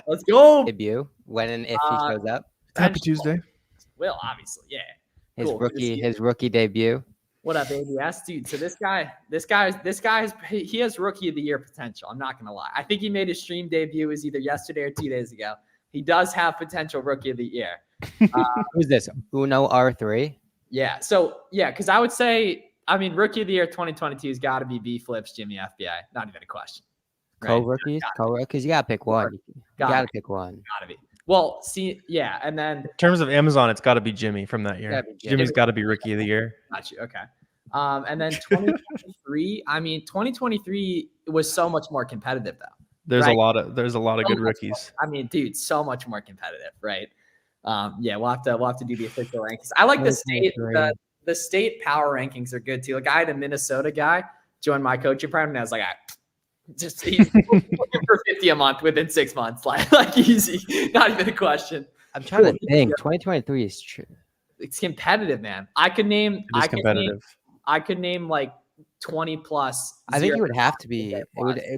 Let's go. Debut when and if he shows up. Happy Tuesday. Will, obviously, yeah. His rookie debut. What up, ABS, dude? So this guy has rookie of the year potential. I'm not gonna lie. I think he made his stream debut. It was either yesterday or 2 days ago. He does have potential rookie of the year. Who's this? Uno R3. Yeah. So yeah, because I would say, I mean, rookie of the year 2022 has got to be B Flips, Jimmy FBA. Not even a question. Right? Co-rookies, you gotta pick one. You gotta pick one. Gotta be. Well, see, yeah, and then in terms of Amazon, it's got to be Jimmy from that year. Jimmy's got to be rookie of the year. Got you. Okay. And then 2023. I mean, 2023 was so much more competitive, though. There's a lot of good rookies. I mean, dude, so much more competitive, right? Yeah, we'll have to do the official rankings. I like the state power rankings are good too. Like I had a Minnesota guy join my coaching program, and I was like, he's looking for 50 a month within 6 months, like easy, not even a question. I'm trying to think. 2023 is true. It's competitive, man. I could name like 20 plus. I think it would have to be.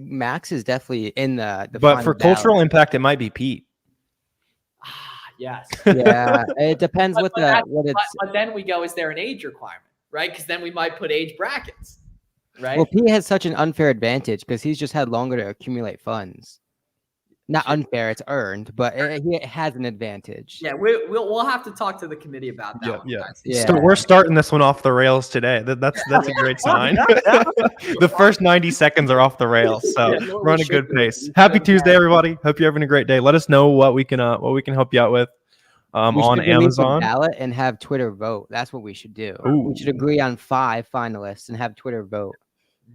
Max is definitely in the but for cultural impact, it might be Pete. Yes. Yeah, it depends what it's. But then we go, is there an age requirement, right? Because then we might put age brackets, right? Well, Pete has such an unfair advantage because he's just had longer to accumulate funds. Not unfair, it's earned, but he has an advantage. Yeah, we'll have to talk to the committee about that. Yeah. So we're starting this one off the rails today. That's a great sign. The first 90 seconds are off the rails, so we're on a good pace. Happy Tuesday, everybody. Hope you're having a great day. Let us know what we can help you out with on Amazon. Ballot and have Twitter vote. That's what we should do. Ooh. We should agree on 5 finalists and have Twitter vote.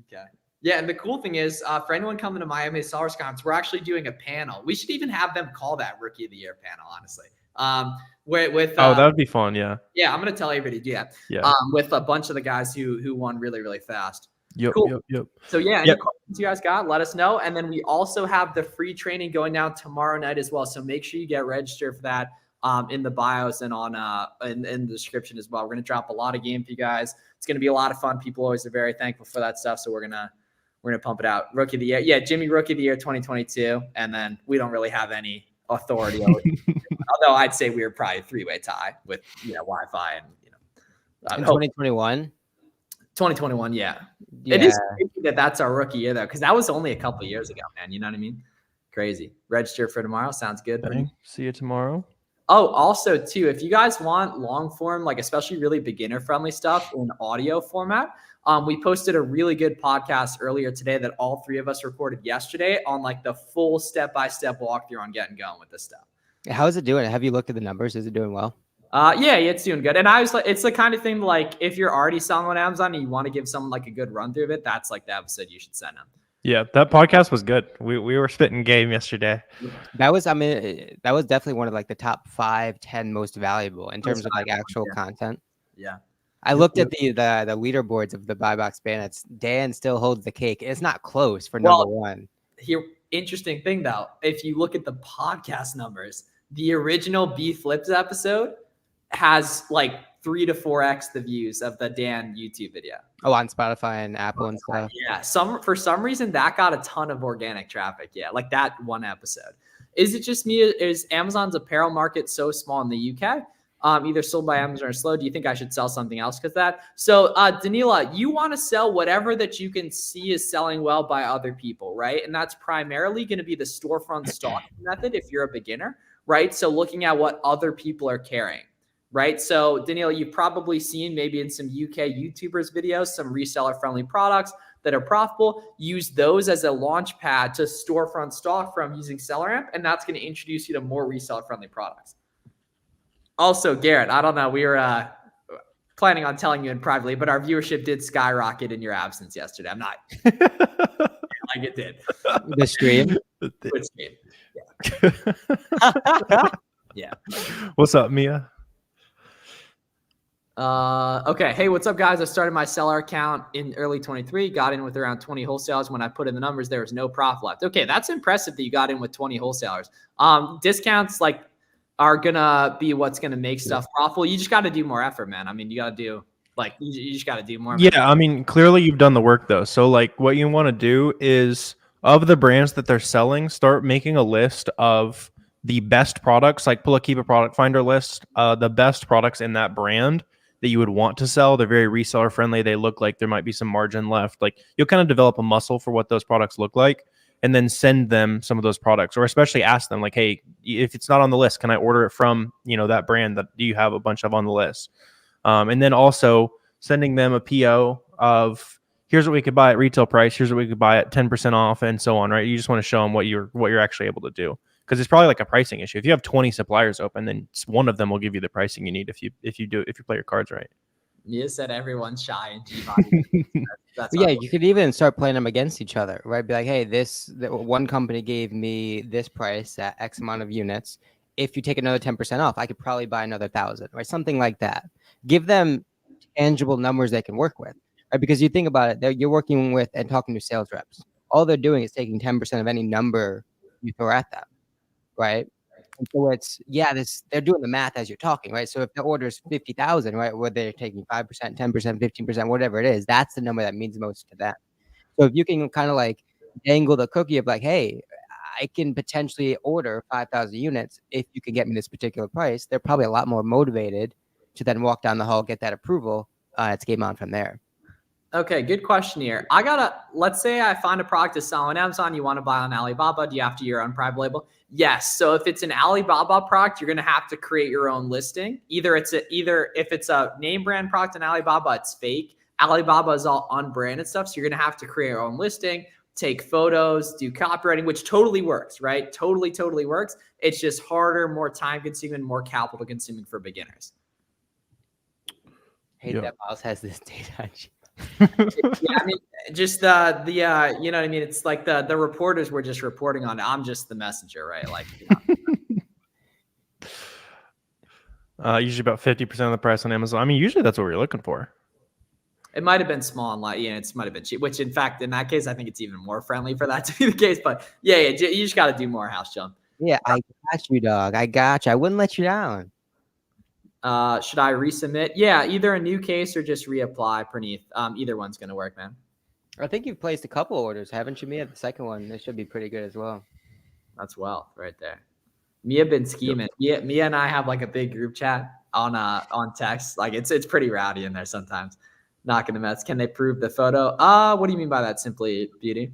Okay. Yeah, and the cool thing is, for anyone coming to Miami Sellers Conference, we're actually doing a panel. We should even have them call that Rookie of the Year panel, honestly. That would be fun, yeah. Yeah, I'm going to tell everybody to do that. Yeah. With a bunch of the guys who won really, really fast. Yep, cool. Yep. So, yeah, any questions you guys got, let us know. And then we also have the free training going down tomorrow night as well. So make sure you get registered for that in the bios and on in the description as well. We're going to drop a lot of game for you guys. It's going to be a lot of fun. People always are very thankful for that stuff. So we're going to pump it out. Rookie of the year. Yeah, Jimmy, Rookie of the year 2022. And then we don't really have any authority over it. Although I'd say we were probably a 3-way tie with Wi-Fi and in 2021. 2021, yeah. It is crazy that's our rookie year though, because that was only a couple of years ago, man. You know what I mean? Crazy. Register for tomorrow. Sounds good. Okay. See you tomorrow. Oh, also too, if you guys want long form, like especially really beginner friendly stuff in audio format, we posted a really good podcast earlier today that all 3 of us recorded yesterday on like the full step-by-step walkthrough on getting going with this stuff. How is it doing? Have you looked at the numbers? Is it doing well? Yeah, it's doing good. And I was like, it's the kind of thing like if you're already selling on Amazon and you want to give someone like a good run through of it, that's like the episode you should send them. Yeah, that podcast was good. We were spitting game yesterday. That was definitely one of like the top 5-10 most valuable in terms of like actual content. Yeah. I looked at the leaderboards of the buy box bandits. Dan still holds the cake. It's not close for number one. Here, interesting thing though, if you look at the podcast numbers, the original B Flips episode has like 3 to 4x the views of the Dan YouTube video. Oh, on Spotify and Apple and stuff. Yeah, for some reason that got a ton of organic traffic. Yeah, like that one episode. Is it just me? Is Amazon's apparel market so small in the UK? Either sold by Amazon or slow. Do you think I should sell something else because that? So, Danila, you want to sell whatever that you can see is selling well by other people, right? And that's primarily going to be the storefront stock method if you're a beginner, right? So looking at what other people are carrying, right? So, Danila, you've probably seen maybe in some UK YouTubers videos, some reseller-friendly products that are profitable. Use those as a launch pad to storefront stock from using SellerAmp, and that's going to introduce you to more reseller-friendly products. Also, Garrett, I don't know. We were planning on telling you in privately, but our viewership did skyrocket in your absence yesterday. I'm not like it did. The stream. Good stream. Yeah. What's up, Mia? Okay. Hey, what's up, guys? I started my seller account in early 23, got in with around 20 wholesalers. When I put in the numbers, there was no profit left. Okay. That's impressive that you got in with 20 wholesalers. Discounts are gonna be what's gonna make stuff profitable. You just got to do more effort, man. I mean, you got to do you just got to do more. Yeah, I mean, clearly you've done the work though. So like, what you want to do is of the brands that they're selling, start making a list of the best products, like keep a product finder list, the best products in that brand that you would want to sell. They're very reseller friendly. They look like there might be some margin left. Like you'll kind of develop a muscle for what those products look like, and then send them some of those products, or especially ask them like, hey, if it's not on the list, can I order it from, that brand that you have a bunch of on the list? And then also sending them a PO of, here's what we could buy at retail price, here's what we could buy at 10% off, and so on, right? You just want to show them what you're actually able to do, because it's probably like a pricing issue. If you have 20 suppliers open, then one of them will give you the pricing you need if you play your cards right. Mia said everyone's shy in G-Body. That's yeah, you could even start playing them against each other, right? Be like, hey, one company gave me this price at X amount of units. If you take another 10% off, I could probably buy another 1,000, right? Something like that. Give them tangible numbers they can work with, right? Because you think about it, you're working with and talking to sales reps. All they're doing is taking 10% of any number you throw at them, right? And so they're doing the math as you're talking, right? So if the order is 50,000, right, where they're taking 5%, 10%, 15%, whatever it is, that's the number that means most to them. So if you can kind of like dangle the cookie of like, hey, I can potentially order 5,000 units if you can get me this particular price, they're probably a lot more motivated to then walk down the hall, get that approval. It's game on from there. Okay, good question here. Let's say I find a product to sell on Amazon, you want to buy on Alibaba. Do you have to your own private label? Yes. So if it's an Alibaba product, you're going to have to create your own listing. Either if it's a name brand product in Alibaba, it's fake. Alibaba is all unbranded stuff. So you're going to have to create your own listing, take photos, do copywriting, which totally works, right? Totally works. It's just harder, more time consuming, more capital consuming for beginners. Hey, that mouse has this data. Yeah, I mean, just the you know what I mean? It's like the reporters were just reporting on it. I'm just the messenger, right? Like, usually about 50% of the price on Amazon. I mean, usually that's what we're looking for. It might have been small and light, it might have been cheap, which in fact, in that case, I think it's even more friendly for that to be the case. But yeah, you just got to do more, House Jump. Yeah, I got you, dog. I got you. I wouldn't let you down. Should I resubmit? Yeah, either a new case or just reapply, Praneeth. Either one's going to work, man. I think you've placed a couple orders, haven't you, Mia? The second one, this should be pretty good as well. That's wealth right there. Mia been scheming. Mia and I have like a big group chat on text. Like it's pretty rowdy in there sometimes. Not going to mess. Can they prove the photo? What do you mean by that? Simply Beauty.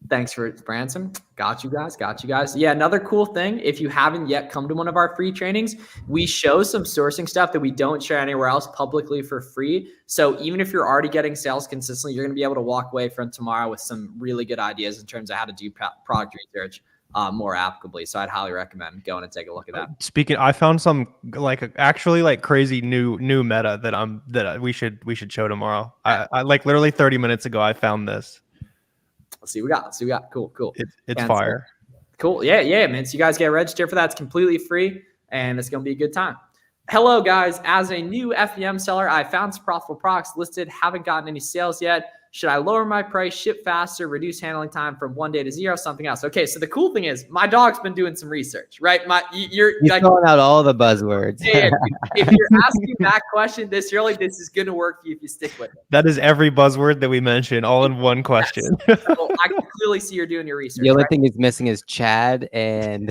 Thanks for Branson. Got you guys. Yeah, another cool thing, if you haven't yet come to one of our free trainings, we show some sourcing stuff that we don't share anywhere else publicly for free. So even if you're already getting sales consistently, you're going to be able to walk away from tomorrow with some really good ideas in terms of how to do product research more applicably. So I'd highly recommend going and take a look at that. Speaking, I found some actually crazy new meta that we should show tomorrow. I like literally 30 minutes ago, I found this. Let's see what we got. Cool. It's fire. Cool. Yeah, man. So you guys get registered for that. It's completely free, and it's going to be a good time. Hello, guys. As a new FBM seller, I found some profitable products listed. Haven't gotten any sales yet. Should I lower my price, ship faster, reduce handling time from 1 day to 0, something else? Okay, so the cool thing is my dog's been doing some research, right? You're like, throwing out all the buzzwords. Yeah, if you're asking that question this early, this is going to work for you if you stick with it. That is every buzzword that we mentioned all in one question. Yes. So I can clearly see you're doing your research. The only thing he's missing is Chad and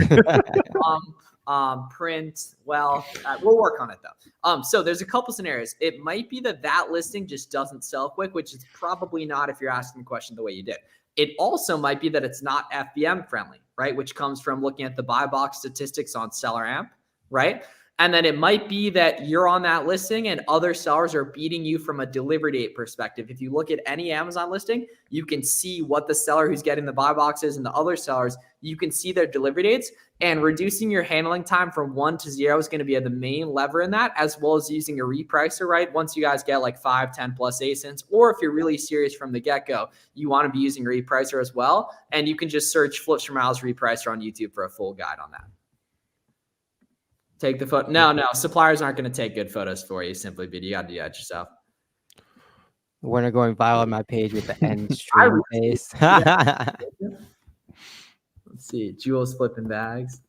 print. Well, we'll work on it though. So there's a couple scenarios. It might be that listing just doesn't sell quick, which is probably not if you're asking the question the way you did. It also might be that it's not FBM friendly, right? Which comes from looking at the buy box statistics on SellerAmp, right? And then it might be that you're on that listing and other sellers are beating you from a delivery date perspective. If you look at any Amazon listing, you can see what the seller who's getting the buy box is and the other sellers, you can see their delivery dates, and reducing your handling time from 1 to 0 is going to be the main lever in that, as well as using a repricer, right? Once you guys get like 5, 10 plus ASINs, or if you're really serious from the get-go, you want to be using a repricer as well. And you can just search Flips for Miles repricer on YouTube for a full guide on that. Take the photo. No. Suppliers aren't going to take good photos for you. Simply, but you got to do that yourself. When they're going viral on my page with the end stream face. Let's see. Jules flipping bags.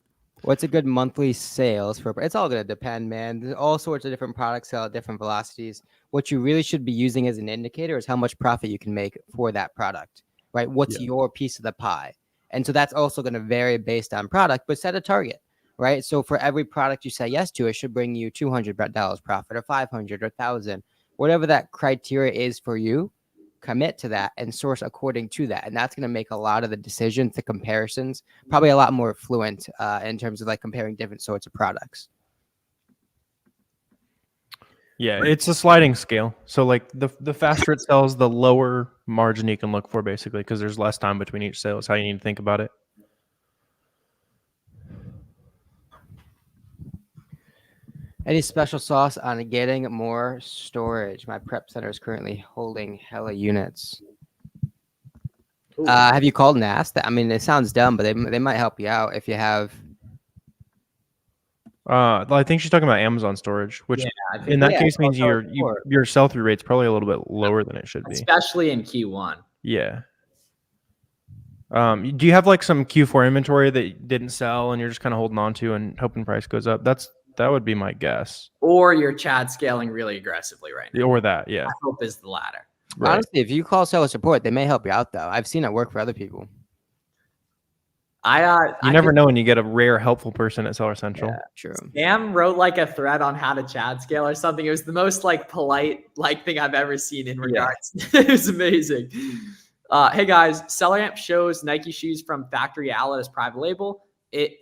What's a good monthly sales for? It's all going to depend, man. There's all sorts of different products sell at different velocities. What you really should be using as an indicator is how much profit you can make for that product, right? What's your piece of the pie? And so that's also going to vary based on product, but set a target, right? So for every product you say yes to, it should bring you $200 profit or 500 or 1,000, whatever that criteria is for you. Commit to that and source according to that, and that's going to make a lot of the decisions, the comparisons, probably a lot more fluent in terms of like comparing different sorts of products. Yeah, it's a sliding scale. So like the faster it sells, the lower margin you can look for, basically, because there's less time between each sale. Is how you need to think about it. Any special sauce on getting more storage? My prep center is currently holding hella units. Have you called and asked that? I mean, it sounds dumb, but they might help you out if you have. I think she's talking about Amazon storage, which in that case means your sell-through rate's probably a little bit lower than it should be, especially in Q1. Yeah. Do you have like some Q4 inventory that didn't sell and you're just kind of holding on to and hoping price goes up? That would be my guess. Or you're Chad scaling really aggressively right now. Or that, yeah. I hope is the latter. Right. Honestly, if you call seller support, they may help you out though. I've seen it work for other people. You never know when you get a rare helpful person at Seller Central. Yeah, true. Sam wrote like a thread on how to Chad scale or something. It was the most like polite like thing I've ever seen in regards. It was amazing. Hey guys, SellerAmp shows Nike shoes from factory outlet as private label.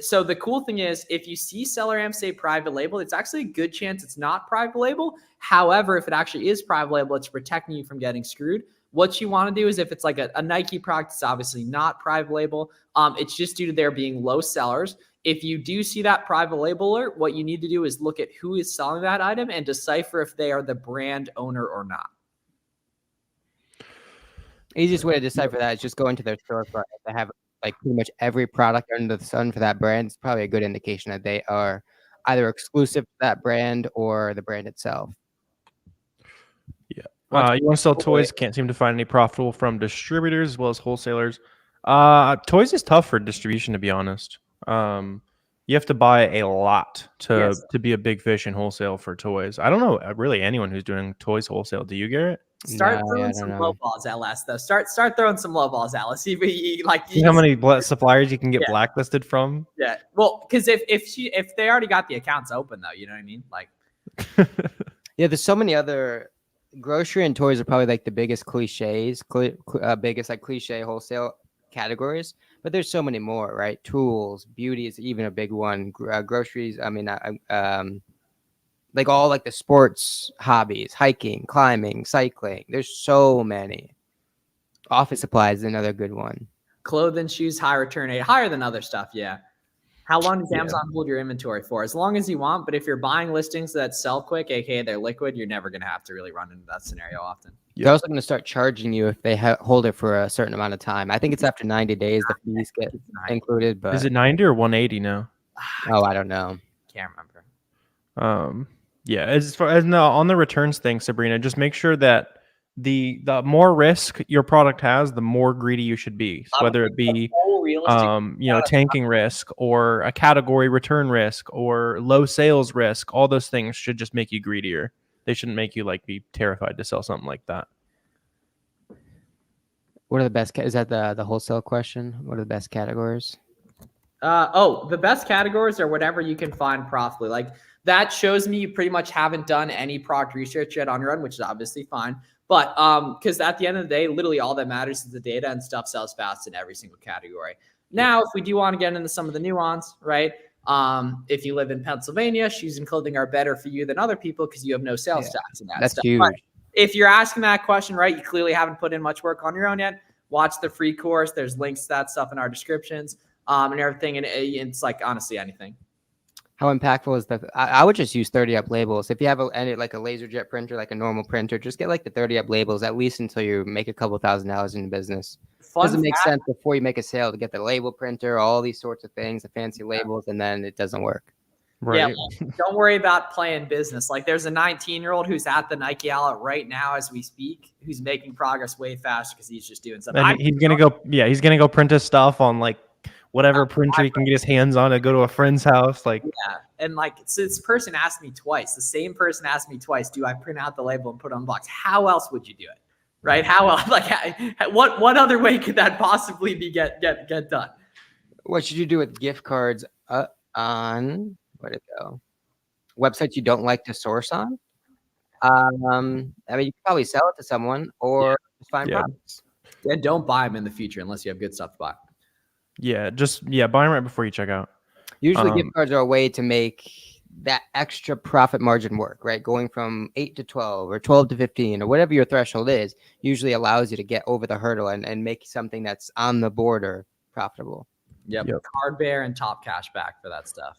So the cool thing is, if you see SellerAmp say private label, it's actually a good chance it's not private label. However, if it actually is private label, it's protecting you from getting screwed. What you want to do is, if it's like a Nike product, it's obviously not private label. It's just due to there being low sellers. If you do see that private label alert, what you need to do is look at who is selling that item and decipher if they are the brand owner or not. Easiest way to decipher that is just go into their storefront. If they have like pretty much every product under the sun for that brand, it's probably a good indication that they are either exclusive to that brand or the brand itself. Yeah. You want to sell toys, can't seem to find any profitable from distributors as well as wholesalers. Toys is tough for distribution, to be honest. You have to buy a lot to be a big fish in wholesale for toys. I don't know really anyone who's doing toys wholesale. Do you, Garrett? Start throwing some low balls at Les, though. Start throwing some low balls at Les. See how many suppliers you can get blacklisted from. Yeah, well, because if they already got the accounts open, though, you know what I mean. Like, yeah, there's so many other grocery and toys are probably like the biggest cliches, biggest like cliche wholesale categories. But there's so many more, right? Tools, beauty is even a big one. Groceries. I mean, like all like the sports hobbies, hiking, climbing, cycling. There's so many. Office supplies is another good one. Clothing, shoes, high return rate, higher than other stuff. Yeah. How long does Amazon hold your inventory for? As long as you want. But if you're buying listings that sell quick, aka they're liquid, you're never going to have to really run into that scenario often. They're also going to start charging you if they hold it for a certain amount of time. I think it's after 90 days the fees get included. But is it 90 or 180 now? Oh, I don't know. Can't remember. Yeah, as far as on the returns thing, Sabrina, just make sure that the more risk your product has, the more greedy you should be. So whether it be tanking risk or a category return risk or low sales risk, all those things should just make you greedier. They shouldn't make you like be terrified to sell something like that. What are the best? Is that the wholesale question? What are the best categories? The best categories are whatever you can find profitably. Like that shows me you pretty much haven't done any product research yet on your own, which is obviously fine. But because at the end of the day, literally all that matters is the data, and stuff sells fast in every single category. Now, if we do want to get into some of the nuance, right? If you live in Pennsylvania, shoes and clothing are better for you than other people because you have no sales tax and that stuff. Huge. But if you're asking that question, right, you clearly haven't put in much work on your own yet. Watch the free course. There's links to that stuff in our descriptions and everything. And it's like honestly anything. How impactful is that? I would just use 30 up labels. If you have like a laser jet printer, like a normal printer, just get like the 30 up labels at least until you make a couple $1,000s in the business. Doesn't make sense before you make a sale to get the label printer, all these sorts of things, the fancy labels, and then it doesn't work. Right. Yeah, well, don't worry about playing business. Like there's a 19-year-old who's at the Nike outlet right now as we speak, who's making progress way faster because he's just doing something. He's gonna go print his stuff on like whatever printer he can get his hands on to go to a friend's house. Like, yeah. And like, so this person asked me twice. The same person asked me twice, do I print out the label and put it on the box? How else would you do it? Right? How else? Like, what other way could that possibly be get done? What should you do with gift cards on, where'd it go? Websites you don't like to source on? I mean, you can probably sell it to someone or just find products. And don't buy them in the future unless you have good stuff to buy. yeah, just buy them right before you check out. Usually gift cards are a way to make that extra profit margin work, right? Going from 8 to 12 or 12 to 15 or whatever your threshold is, usually allows you to get over the hurdle and make something that's on the border profitable. Yep. Card bear and top cash back for that stuff.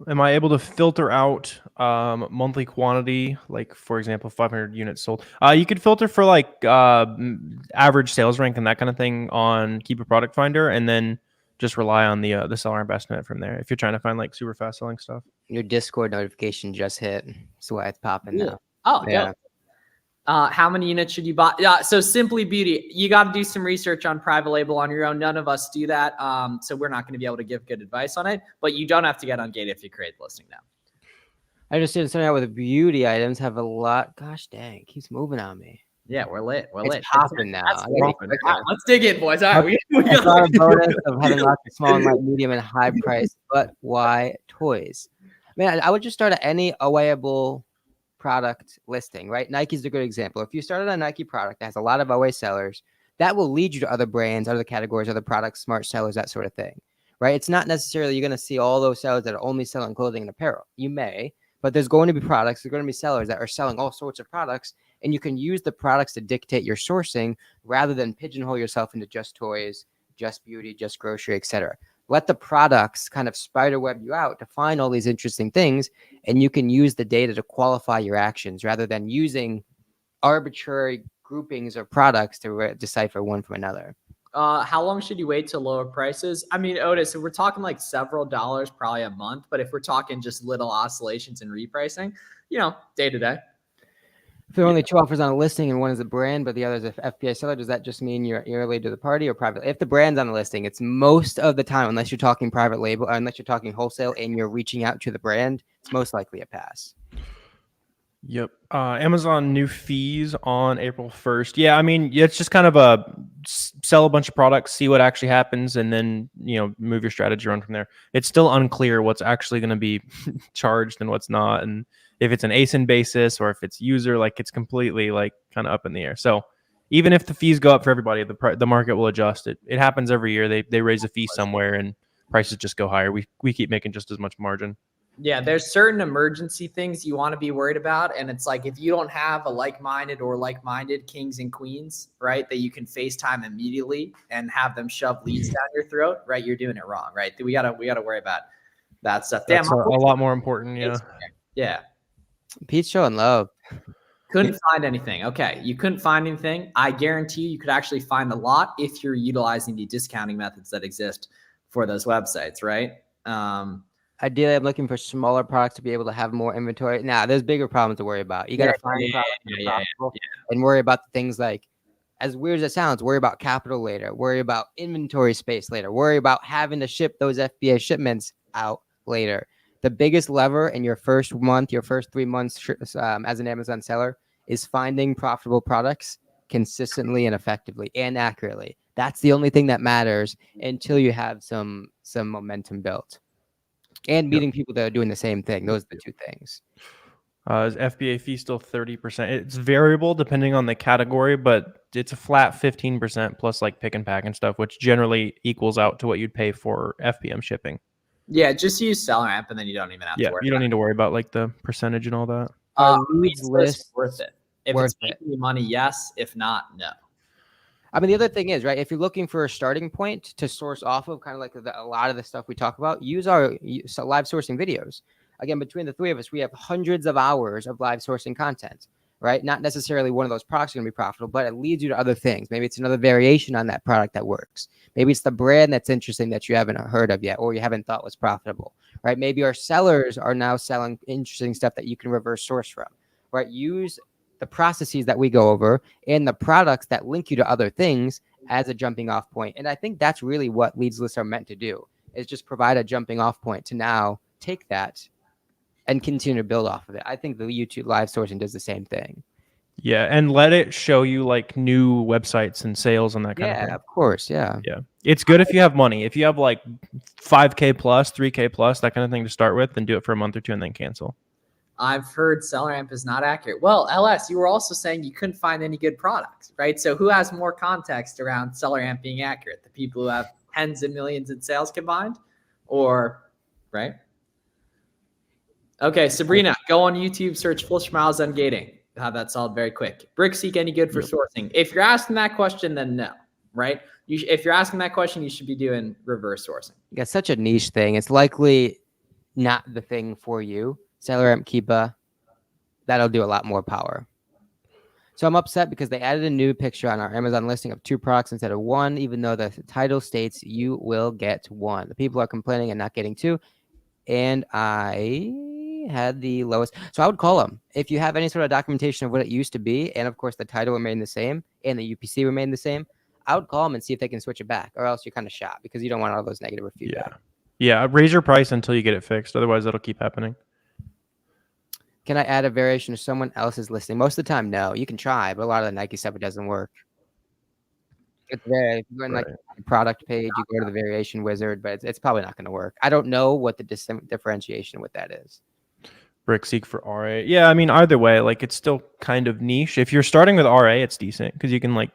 Am I able to filter out monthly quantity, like for example 500 units sold? You could filter for like average sales rank and that kind of thing on Keep a Product Finder, and then just rely on the SellerAmp estimate from there if you're trying to find like super fast selling stuff. Your Discord notification just hit. That's why it's popping now. Oh, yeah. How many units should you buy? So Simply Beauty, you got to do some research on private label on your own. None of us do that. So we're not going to be able to give good advice on it, but you don't have to get ungated if you create the listing now. I just did something out with beauty items have a lot. Gosh dang, it keeps moving on me. Yeah, we're lit. We're It's lit. popping now. Let's dig in, boys. All right. I thought a bonus of having lots of small and light, medium, and high price, but why toys? Man, I would just start at any awayable product listing, right? Nike's a good example. If you started a Nike product that has a lot of OA sellers, that will lead you to other brands, other categories, other products, smart sellers, that sort of thing, right? It's not necessarily you're going to see all those sellers that are only selling clothing and apparel. You may, but there's going to be products, there's going to be sellers that are selling all sorts of products, and you can use the products to dictate your sourcing rather than pigeonhole yourself into just toys, just beauty, just grocery, etc. Let the products kind of spiderweb you out to find all these interesting things, and you can use the data to qualify your actions rather than using arbitrary groupings of products to decipher one from another. How long should you wait to lower prices? I mean, Otis, if we're talking like several dollars, probably a month, but if we're talking just little oscillations and repricing, day to day. If there are only 2 offers on a listing and one is a brand, but the other is an FBA seller, does that just mean you're late to the party or private? If the brand's on the listing, it's most of the time, unless you're talking private label, or unless you're talking wholesale and you're reaching out to the brand, it's most likely a pass. Yep. Amazon new fees on April 1st. Yeah, I mean, it's just kind of a sell a bunch of products, see what actually happens, and then, move your strategy around from there. It's still unclear what's actually going to be charged and what's not. And if it's an ASIN basis or if it's user, like it's completely like kind of up in the air. So even if the fees go up for everybody, the market will adjust. It happens every year. They raise a fee somewhere and prices just go higher. We keep making just as much margin. Yeah, there's certain emergency things you want to be worried about. And it's like, if you don't have a like-minded kings and queens, right, that you can FaceTime immediately and have them shove leads down your throat, right, you're doing it wrong, right? We gotta worry about that stuff. That's a lot more important. Yeah. Pete's showing love. Couldn't find anything. Okay, you couldn't find anything. I guarantee you could actually find a lot if you're utilizing the discounting methods that exist for those websites, right? Ideally, I'm looking for smaller products to be able to have more inventory. Now, there's bigger problems to worry about. You got to find products and worry about the things like, as weird as it sounds, worry about capital later, worry about inventory space later, worry about having to ship those FBA shipments out later. The biggest lever in your first month, your first 3 months as an Amazon seller is finding profitable products consistently and effectively and accurately. That's the only thing that matters until you have some momentum built. And meeting people that are doing the same thing. Those are the two things. Is FBA fee still 30%? It's variable depending on the category, but it's a flat 15% plus like pick and pack and stuff, which generally equals out to what you'd pay for FBM shipping. Yeah, just use SellerAmp and then you don't even have to worry. You don't need to worry about like the percentage and all that. Leads list worth it. If it's making you money, yes. If not, no. I mean, the other thing is, right, if you're looking for a starting point to source off of, kind of like a lot of the stuff we talk about, use our live sourcing videos. Again, between the three of us, we have hundreds of hours of live sourcing content, right? Not necessarily one of those products is going to be profitable, but it leads you to other things. Maybe it's another variation on that product that works. Maybe it's the brand that's interesting that you haven't heard of yet or you haven't thought was profitable, right? Maybe our sellers are now selling interesting stuff that you can reverse source from, right? Use the processes that we go over and the products that link you to other things as a jumping off point. And I think that's really what leads lists are meant to do, is just provide a jumping off point to now take that and continue to build off of it. I think the YouTube live sourcing does the same thing. Yeah, and let it show you like new websites and sales and that kind of thing. Yeah, of course. Yeah. Yeah. It's good if you have money. If you have like 5K plus, 3K plus, that kind of thing to start with, then do it for a month or two and then cancel. I've heard SellerAmp is not accurate. Well, LS, you were also saying you couldn't find any good products, right? So who has more context around SellerAmp being accurate? The people who have tens of millions in sales combined, or, right? Okay, Sabrina, go on YouTube, search Flush Miles Ungating. Have that solved very quick. BrickSeek, any good for sourcing? If you're asking that question, then no, right? If you're asking that question, you should be doing reverse sourcing. Yeah, such a niche thing. It's likely not the thing for you. SellerAmp Keepa, that'll do a lot more power. So I'm upset because they added a new picture on our Amazon listing of 2 products instead of 1, even though the title states you will get 1. The people are complaining and not getting 2. And I had the lowest. So I would call them. If you have any sort of documentation of what it used to be, and of course the title remained the same and the UPC remained the same, I would call them and see if they can switch it back, or else you're kind of shot because you don't want all those negative feedback. Yeah. Raise your price until you get it fixed. Otherwise, it'll keep happening. Can I add a variation to someone else's listing? Most of the time, no. You can try, but a lot of the Nike stuff, it doesn't work. It's there. If you go in like the product page, you go to the variation wizard, but it's probably not going to work. I don't know what the differentiation with that is. BrickSeek for RA. Yeah, I mean, either way, like it's still kind of niche. If you're starting with RA, it's decent because you can like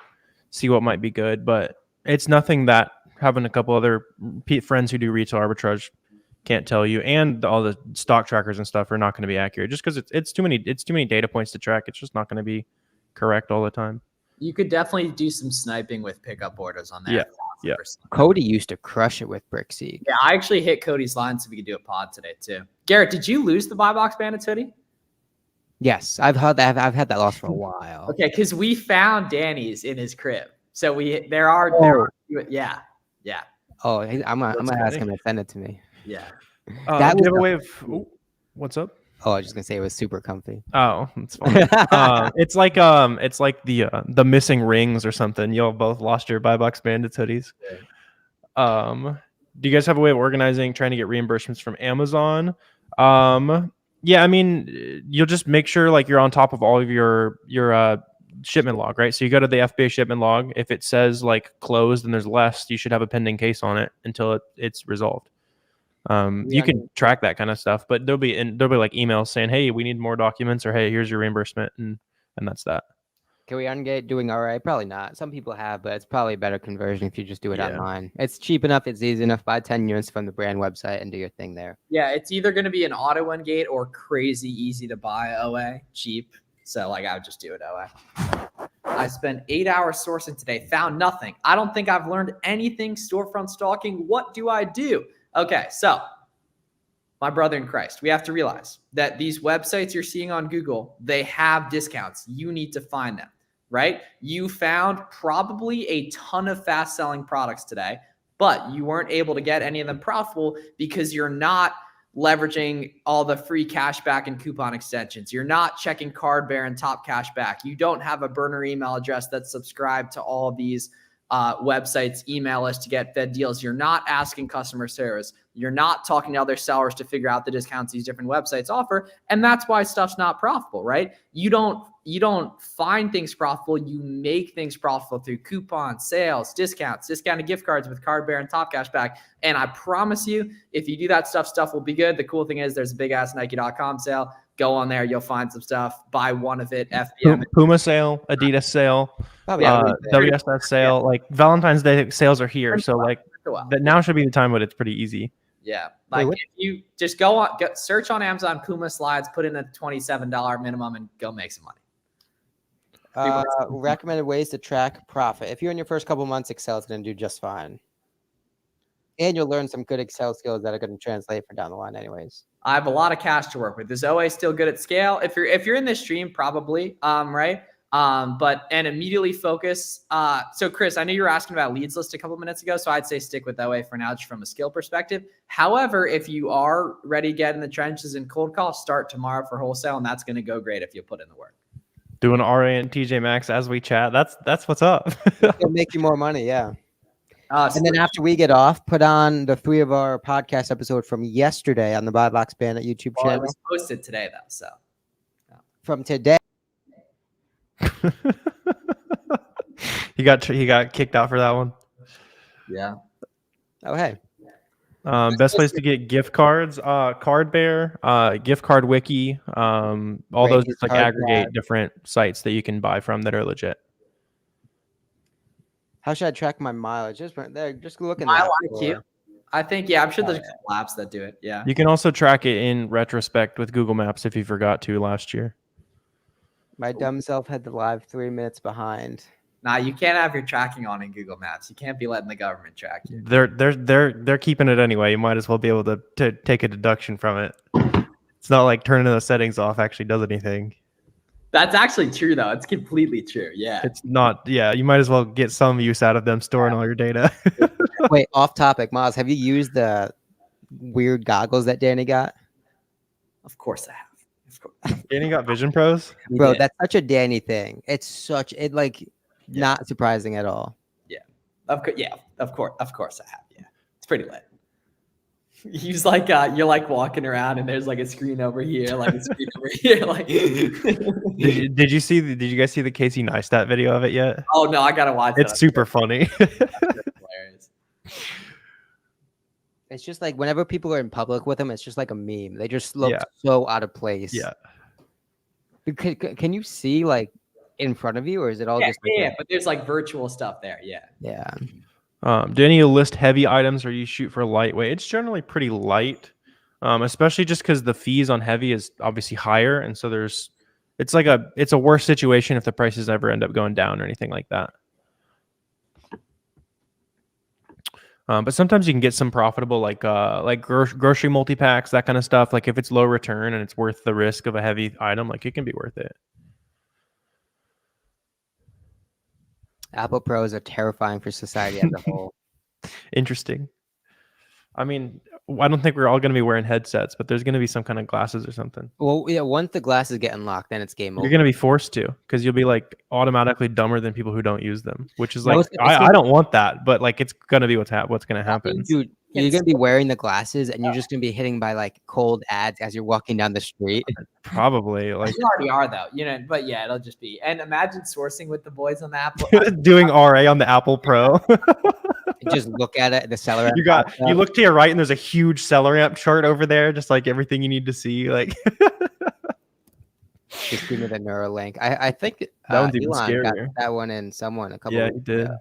see what might be good, but it's nothing that having a couple other friends who do retail arbitrage can't tell you, and all the stock trackers and stuff are not going to be accurate just because it's too many data points to track. It's just not going to be correct all the time. You could definitely do some sniping with pickup orders on that. Yeah. Cody used to crush it with BrickSeek. Yeah, I actually hit Cody's line so we could do a pod today too. Garrett, did you lose the Buy Box Bandits hoodie? Yes, I've had that loss for a while. Okay, because we found Danny's in his crib. So there are yeah. Oh, I'm gonna ask him to send it to me. Yeah. That giveaway of what's up? Oh, I was just gonna say it was super comfy. Oh, that's fine. It's like the missing rings or something. Y'all both lost your Buy Box Bandits hoodies. Yeah. Do you guys have a way of organizing, trying to get reimbursements from Amazon? Yeah, I mean, you'll just make sure like you're on top of all of your shipment log, right? So you go to the FBA shipment log. If it says like closed and there's less, you should have a pending case on it until it's resolved. You can track that kind of stuff, but there'll be like emails saying, hey, we need more documents, or hey, here's your reimbursement, and that's that. Can we ungate doing RA? Probably not. Some people have, but it's probably a better conversion if you just do it online. It's cheap enough, it's easy enough. Buy 10 units from the brand website and do your thing there. Yeah, it's either going to be an auto ungate or crazy easy to buy OA, cheap. So like I would just do it OA. I spent 8 hours sourcing today, found nothing. I don't think I've learned anything storefront stalking. What do I do? Okay, so my brother in Christ, we have to realize that these websites you're seeing on Google, they have discounts. You need to find them, right? You found probably a ton of fast selling products today, but you weren't able to get any of them profitable because you're not leveraging all the free cashback and coupon extensions. You're not checking Card Bear and Top Cashback. You don't have a burner email address that's subscribed to all of these websites, email list to get fed deals. You're not asking customer service. You're not talking to other sellers to figure out the discounts these different websites offer. And that's why stuff's not profitable, right? You don't find things profitable. You make things profitable through coupons, sales, discounts, discounted gift cards with Card Bear and Top Cashback. And I promise you, if you do that stuff will be good. The cool thing is there's a big ass Nike.com sale. Go on there. You'll find some stuff. Buy one of it. FBM. Puma sale, Adidas sale, WSS sale. Like Valentine's Day sales are here. So like that now should be the time, but it's pretty easy. Yeah. Like if you just search on Amazon Puma slides, put in a $27 minimum and go make some money. Recommended ways to track profit. If you're in your first couple months, Excel is going to do just fine. And you'll learn some good Excel skills that are going to translate for down the line anyways. I have a lot of cash to work with. Is OA still good at scale? If you're in this stream, probably, right? And immediately focus. So Chris, I know you were asking about leads list a couple minutes ago, so I'd say stick with OA for now, just from a skill perspective. However, if you are ready to get in the trenches and cold call, start tomorrow for wholesale, and that's going to go great if you put in the work. Doing RA and TJ Maxx as we chat. That's what's up. It'll make you more money, yeah. So And then after we get off, put on the 3 of our podcast episode from yesterday on the Buy Box Bandit YouTube well, it channel. was posted today though, so From today. He got kicked out for that one. yeah. Oh, hey. Best place to get gift cards, Card Bear, Gift Card Wiki, all those Great just like Card aggregate Bear. different sites that you can buy from that are legit. How should I track my mileage? Just look in My that IQ. store. I think I'm sure Oh, there's yeah. a couple apps that do it. Yeah. You can also track it in retrospect with Google Maps if you forgot to last year. My dumb self had the live 3 minutes behind. Nah, you can't have your tracking on in Google Maps. You can't be letting the government track you. They're keeping it anyway. You might as well be able to take a deduction from it. It's not like turning the settings off actually does anything. That's actually true though. It's completely true. Yeah. It's not. Yeah, you might as well get some use out of them storing all your data. Wait, off topic, Miles. Have you used the weird goggles that Danny got? Of course I have. Of course. Danny got Vision Pros. Bro, Yeah. that's such a Danny thing. It's not surprising at all. Of course I have. Yeah. It's pretty lit. He's like you're like walking around and there's like a screen over here, like a screen over here. Like Did you guys see the Casey Neistat video of it yet? oh no, I gotta watch It's that. super funny. Hilarious. It's just like whenever people are in public with them, it's just like a meme. They just look Yeah. so out of place. Yeah. Can you see like in front of you, or is it all Yeah, just like yeah, but there's like virtual stuff there. Yeah. yeah? Do any of you list heavy items or you shoot for lightweight? It's generally pretty light, especially just because the fees on heavy is obviously higher, and so it's a worse situation if the prices ever end up going down or anything like that. But sometimes you can get some profitable like grocery multi-packs, that kind of stuff. Like if it's low return and it's worth the risk of a heavy item, like it can be worth it. Apple Pros are terrifying for society as a whole. Interesting. I mean, I don't think we're all going to be wearing headsets, but there's going to be some kind of glasses or something. Well, yeah, once the glasses get unlocked, then it's game over. You're going to be forced to, because you'll be like automatically dumber than people who don't use them, which is No, like, I don't want that, but like it's going to be what's going to happen. Dude, you're gonna be wearing the glasses, and you're just gonna be hitting by like cold ads as you're walking down the street. Probably like You already are though, but yeah, it'll just be. And imagine sourcing with the boys on the Apple. doing RA on the Apple Pro. Just look at it. The seller. You look to your right and there's a huge SellerAmp chart over there, just like everything you need to see. Like Just give me the Neuralink. I think that one's even Elon got scarier. that one in someone a couple. Yeah, weeks he did. ago.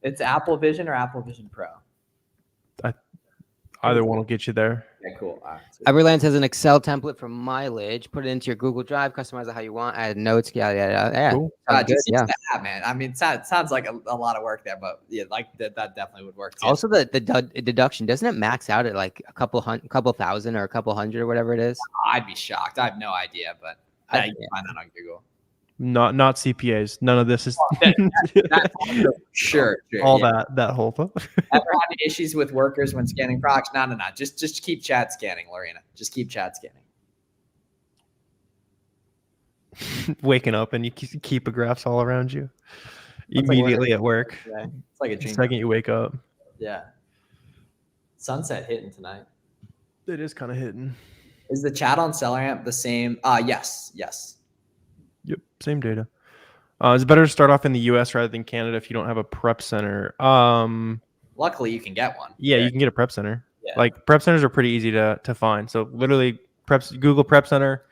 It's Apple Vision or Apple Vision Pro. Either one will get you there. Yeah, cool. All right. Everlands has an Excel template for mileage. Put it into your Google Drive. Customize it how you want. Add notes. Yada yada. Yeah, Cool. sounds good, Just use yeah. the app, man. I mean, it sounds like a lot of work there, but yeah, like that definitely would work too. Also, the deduction doesn't it max out at like a couple thousand or a couple hundred or whatever it is? I'd be shocked. I have no idea, but I- you can find that on Google. Not CPAs. None of this is That's sure. all yeah. that whole thing. Ever had any issues with workers when scanning products? No. Just keep chat scanning, Lorena. Just keep chat scanning. Waking up and you keep a graphs all around you That's like immediately at work. Yeah. It's like a The dream. second you wake up. Yeah. Sunset hitting tonight. It is kind of hidden. Is the chat on SellerAmp the same? Yes. Yep, same data. It's better to start off in the US rather than Canada if you don't have a prep center. Luckily, you can get one. Yeah, you can get a prep center. Yeah. Like prep centers are pretty easy to find. So literally Google Prep Center,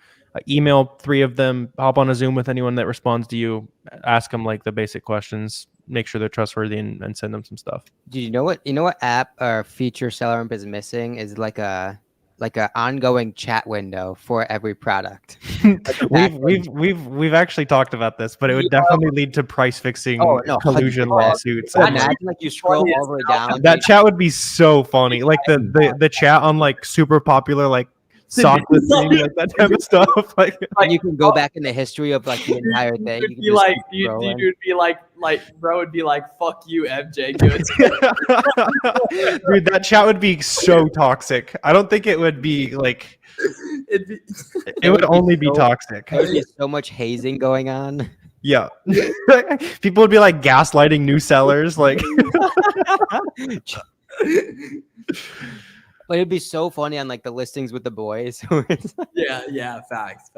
email 3 of them, hop on a Zoom with anyone that responds to you, ask them like the basic questions, make sure they're trustworthy and send them some stuff. Do you know what app or feature SellerAmp is missing? Is like a ongoing chat window for every product. We've actually talked about this, but it would definitely lead to price fixing collusion 100%. lawsuits. Imagine like you scroll all the way down. That chat would be so funny. Like the chat on like super popular like sock listing, like that type of stuff. Like and you can go back in the history of like the entire thing. You can Be just like, keep scrolling. you'd be like, bro would be like, fuck you, MJ. Goods. dude, that chat would be so toxic. I don't think it would be like It would only be so- toxic. There would be so much hazing going on. Yeah. People would be like gaslighting new sellers. Like, But it'd be so funny on like the listings with the boys. Yeah, facts.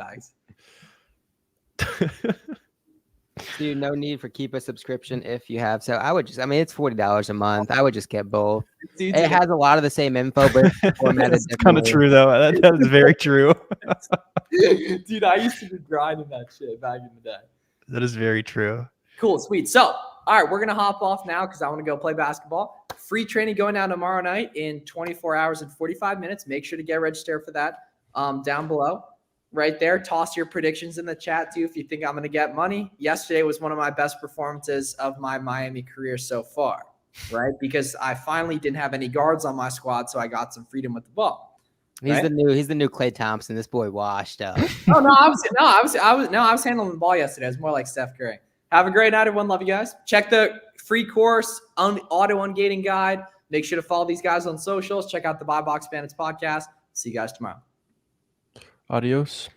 Dude, no need for keep a subscription if you have. So I would just, I mean, it's $40 a month. I would just get both. Dude, It has a lot of the same info, but it's formatted it's kind of differently. true though. That is very true. dude, I used to be grinding that shit back in the day. That is very true. Cool, sweet. So, all right, we're gonna hop off now because I want to go play basketball. Free training going down tomorrow night in 24 hours and 45 minutes. Make sure to get registered for that down below. Right there. Toss your predictions in the chat too if you think I'm going to get money. Yesterday was one of my best performances of my Miami career so far, right? Because I finally didn't have any guards on my squad, so I got some freedom with the ball. He's right? the new Klay Thompson. This boy washed up. I was handling the ball yesterday. I was more like Steph Curry. Have a great night, everyone. Love you guys. Check the free course on the auto ungating guide. Make sure to follow these guys on socials. Check out the Buy Box Bandits podcast. See you guys tomorrow. Adios.